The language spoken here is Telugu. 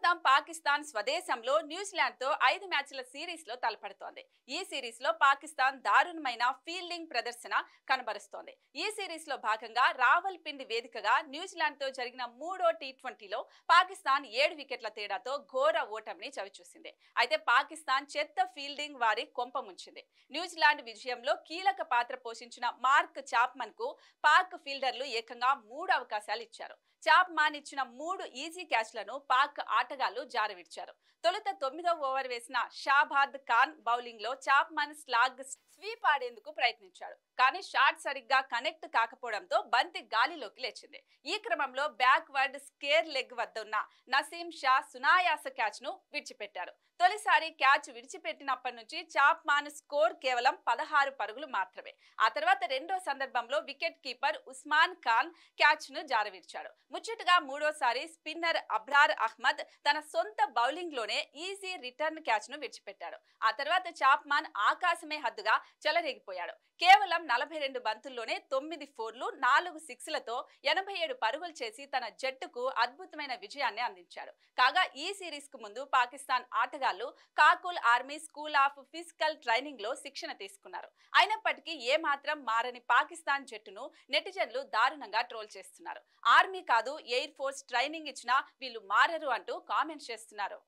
ప్రస్తుతం పాకిస్తాన్ స్వదేశంలో న్యూజిలాండ్ తో 5 మ్యాచ్ల సిరీస్ లో తలపడుతోంది. ఈ సిరీస్ లో పాకిస్తాన్ దారుణమైన ఫీల్డింగ్ ప్రదర్శన కనబరుస్తోంది. ఈ సిరీస్ లో భాగంగా రావల్పిండి వేదికగా న్యూజిలాండ్ తో జరిగిన మూడో టీ20లో పాకిస్తాన్ 7 వికెట్ల తేడాతో ఘోర ఓటమిని చవిచూసింది. అయితే పాకిస్తాన్ చెత్త ఫీల్డింగ్ వారి కొంప ముంచింది. న్యూజిలాండ్ విజయంలో కీలక పాత్ర పోషించిన మార్క్ చాప్మన్ కు పాక్ ఫీల్డర్లు ఏకంగా 3 అవకాశాలు ఇచ్చారు. చాప్మాన్ ఇచ్చిన 3 ఈజీ క్యాచ్లను పాక్ ఆటగాళ్లు జారవిడిచారు. తొలుత 9వ ఓవర్ వేసిన షాబాద్ ఖాన్ బౌలింగ్ లో చాప్మన్ స్లాగ్ స్వీప్ ఆడేందుకు ప్రయత్నించాడు. కానీ షాట్ సరిగ్గా కనెక్ట్ కాకపోవడంతో బంతి గాలిలోకి లేచింది. ఈ క్రమంలో బ్యాక్వర్డ్ స్కేర్ లెగ్ వద్ద ఉన్న నసీం షా సునాయాస క్యాచ్ ను విడిచిపెట్టారు. తొలిసారి క్యాచ్ విడిచిపెట్టినప్పటి నుంచి చాప్మాన్ స్కోర్ కేవలం 16 పరుగులు మాత్రమే. ఆ తర్వాత రెండో సందర్భంలో wicket keeper Usman Khan catch ను జారవిడిచాడు. ముచ్చటగా మూడోసారి స్పిన్నర్ అబ్రార్ అహ్మద్ తన సొంత బౌలింగ్ లోనే ఈజీ రిటర్న్ క్యాచ్ ను విడిచిపెట్టాడు. ఆ తర్వాత చాప్మాన్ ఆకాశమే హద్దుగా చెలరేగిపోయాడు. కేవలం 42 బంతుల్లోనే 9 ఫోర్లు 4 సిక్స్లతో 87 పరుగులు చేసి తన జట్టుకు అద్భుతమైన విజయాన్ని అందించాడు. కాగా ఈ సిరీస్ కు ముందు పాకిస్తాన్ ఆటగాళ్లు Kakul army school of physical training లో శిక్షణ తీసుకున్నారు. అయినప్పటికీ ఏమాత్రం మారని పాకిస్తాన్ జట్టును నెటిజన్లు దారుణంగా ట్రోల్ చేస్తున్నారు. ఆర్మీ కాదు ఎయిర్ ఫోర్స్ ట్రైనింగ్ ఇచ్చినా వీళ్ళు మారరు అంటూ కామెంట్స్ చేస్తున్నారు.